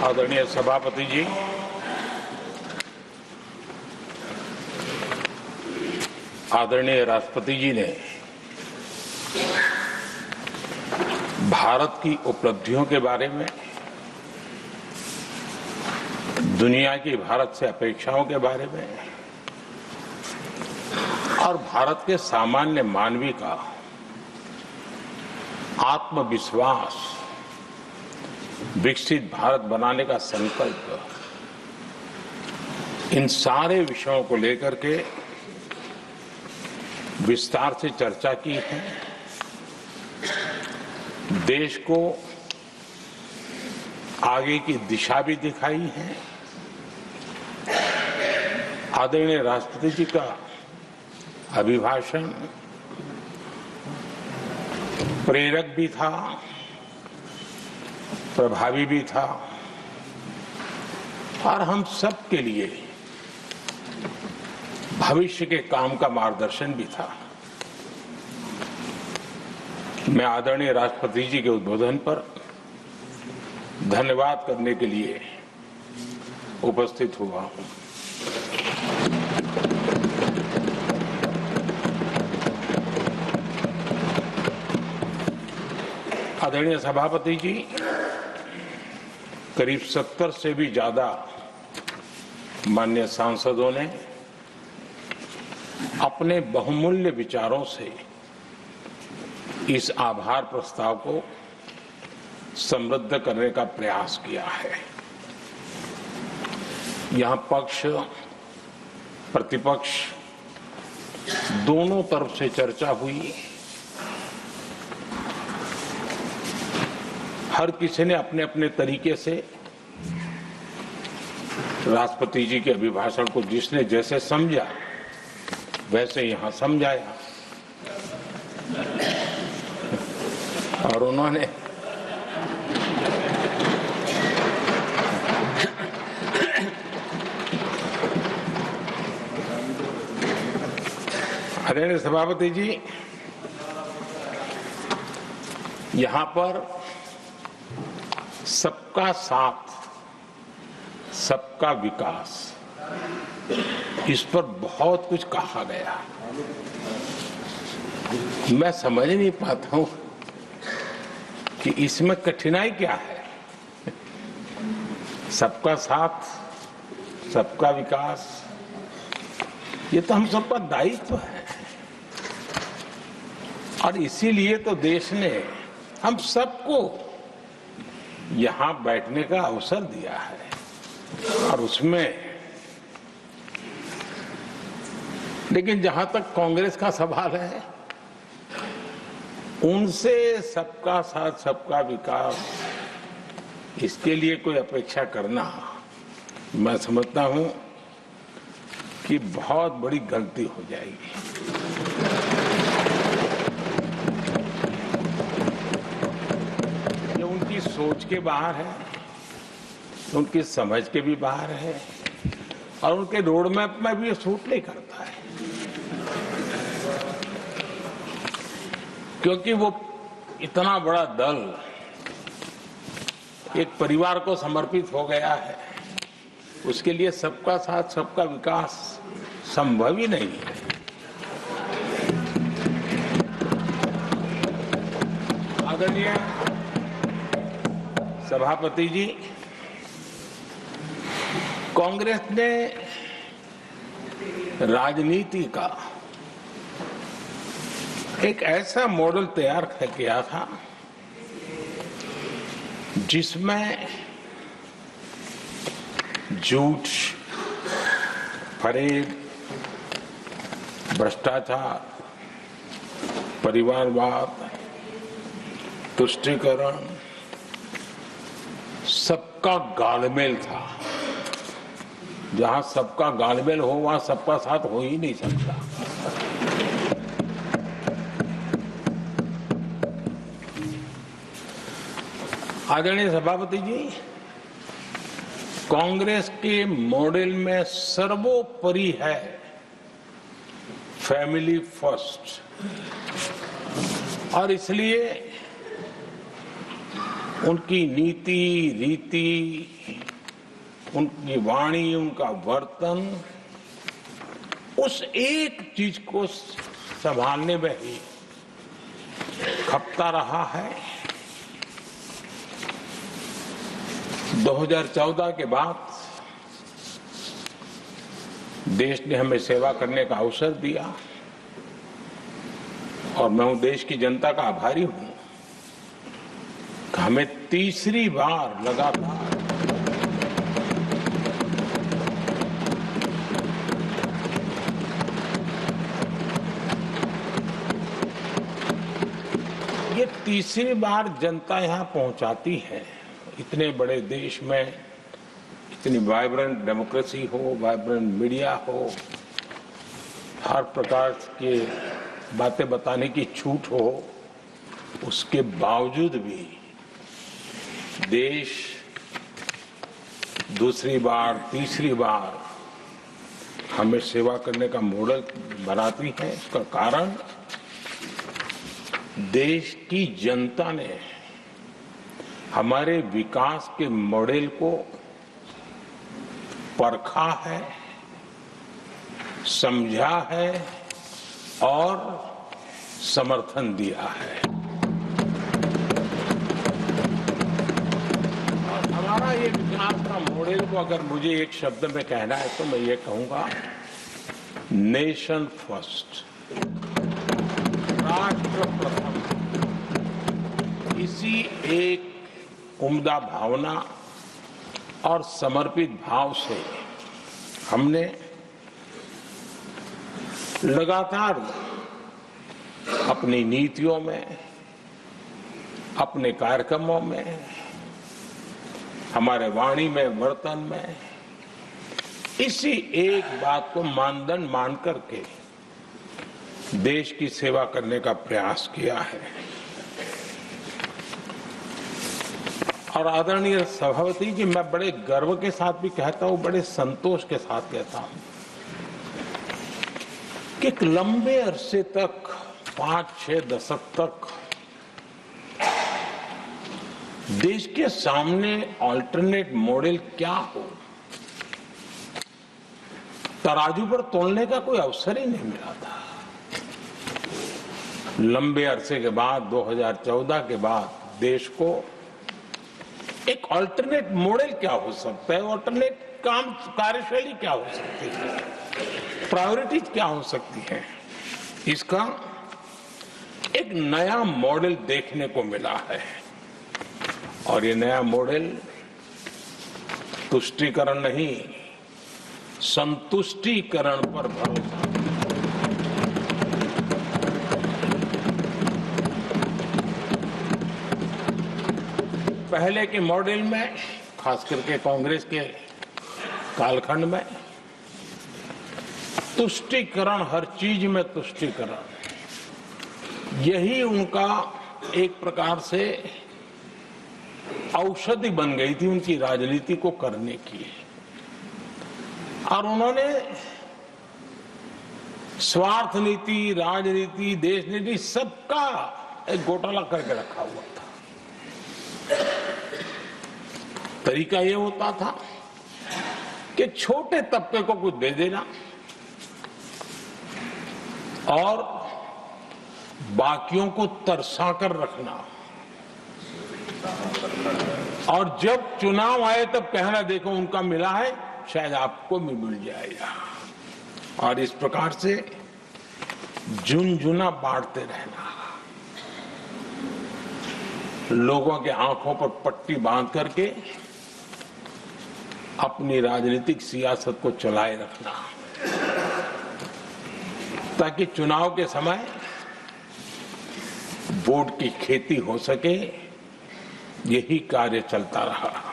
आदरणीय सभापति जी, आदरणीय राष्ट्रपति जी ने भारत की उपलब्धियों के बारे में, दुनिया की भारत से अपेक्षाओं के बारे में और भारत के सामान्य मानवी का आत्मविश्वास, विकसित भारत बनाने का संकल्प, इन सारे विषयों को लेकर के विस्तार से चर्चा की है। देश को आगे की दिशा भी दिखाई है। आदरणीय राष्ट्रपति जी का अभिभाषण प्रेरक भी था, प्रभावी भी था और हम सब के लिए भविष्य के काम का मार्गदर्शन भी था। मैं आदरणीय राष्ट्रपति जी के उद्बोधन पर धन्यवाद करने के लिए उपस्थित हुआ हूं। आदरणीय सभापति जी, करीब 70 से भी ज्यादा माननीय सांसदों ने अपने बहुमूल्य विचारों से इस आभार प्रस्ताव को समृद्ध करने का प्रयास किया है। यहां पक्ष प्रतिपक्ष दोनों तरफ से चर्चा हुई। हर किसी ने अपने अपने तरीके से राष्ट्रपति जी के अभिभाषण को जिसने जैसे समझा वैसे यहां समझाया और उन्होंने आदरणीय सभापति जी, यहां पर सबका साथ, सबका विकास, इस पर बहुत कुछ कहा गया। मैं समझ नहीं पाता हूं कि इसमें कठिनाई क्या है। सबका साथ, सबका विकास, ये तो हम सबका दायित्व है और इसीलिए तो देश ने हम सबको यहां बैठने का अवसर दिया है और उसमें, लेकिन जहां तक कांग्रेस का सवाल है, उनसे सबका साथ सबका विकास, इसके लिए कोई अपेक्षा करना, मैं समझता हूं कि बहुत बड़ी गलती हो जाएगी। ये उनकी सोच के बाहर है, उनकी समझ के भी बाहर है और उनके रोड मैप में भी ये सूट नहीं करता है, क्योंकि वो इतना बड़ा दल एक परिवार को समर्पित हो गया है, उसके लिए सबका साथ सबका विकास संभव ही नहीं है। आदरणीय सभापति जी, कांग्रेस ने राजनीति का एक ऐसा मॉडल तैयार किया था जिसमें झूठ, फरेब, भ्रष्टाचार, परिवारवाद, तुष्टीकरण, सबका गालमेल था। जहां सबका गालमेल हो वहां सबका साथ हो ही नहीं सकता। आदरणीय सभापति जी, कांग्रेस के मॉडल में सर्वोपरि है फैमिली फर्स्ट और इसलिए उनकी नीति रीति, उनकी वाणी, उनका वर्तन, उस एक चीज को संभालने में ही खपता रहा है। 2014 के बाद देश ने हमें सेवा करने का अवसर दिया और मैं देश की जनता का आभारी हूं कि हमें तीसरी बार लगातार ये तीसरी बार जनता यहां पहुंचाती है। इतने बड़े देश में इतनी वाइब्रेंट डेमोक्रेसी हो, वाइब्रेंट मीडिया हो, हर प्रकार के बातें बताने की छूट हो, उसके बावजूद भी देश दूसरी बार तीसरी बार हमें सेवा करने का मॉडल बनाती है। इसका कारण देश की जनता ने हमारे विकास के मॉडल को परखा है, समझा है और समर्थन दिया है। और हमारा ये विकास का मॉडल को अगर मुझे एक शब्द में कहना है तो मैं ये कहूंगा, नेशन फर्स्ट, राष्ट्र प्रथम। इसी एक उम्दा भावना और समर्पित भाव से हमने लगातार अपनी नीतियों में, अपने कार्यक्रमों में, हमारे वाणी में, वर्तन में इसी एक बात को मानदंड मान करके देश की सेवा करने का प्रयास किया है। और आदरणीय सभापति जी, मैं बड़े गर्व के साथ भी कहता हूं, बड़े संतोष के साथ कहता हूं कि एक लंबे अरसे तक, 5-6 दशक तक देश के सामने अल्टरनेट मॉडल क्या हो, तराजू पर तोलने का कोई अवसर ही नहीं मिला था। लंबे अरसे के बाद 2014 के बाद देश को एक अल्टरनेट मॉडल क्या हो सकता है, अल्टरनेट कार्यशैली क्या हो सकती है, प्रायोरिटीज क्या हो सकती है, इसका एक नया मॉडल देखने को मिला है। और ये नया मॉडल तुष्टीकरण नहीं, संतुष्टीकरण पर भरोसा। पहले के मॉडल में, खास करके कांग्रेस के कालखंड में, तुष्टीकरण, हर चीज में तुष्टीकरण, यही उनका एक प्रकार से औषधि बन गई थी उनकी राजनीति को करने की। और उन्होंने स्वार्थ नीति, राजनीति, देश नीति, सबका एक घोटाला करके रखा हुआ था। तरीका ये होता था कि छोटे तबके को कुछ दे देना और बाकियों को तरसा कर रखना, और जब चुनाव आए तब कहना, देखो उनका मिला है, शायद आपको भी मिल जाएगा। और इस प्रकार से झुनझुना बांटते रहना, लोगों के आंखों पर पट्टी बांध करके अपनी राजनीतिक सियासत को चलाए रखना, ताकि चुनाव के समय वोट की खेती हो सके। यही कार्य चलता रहा।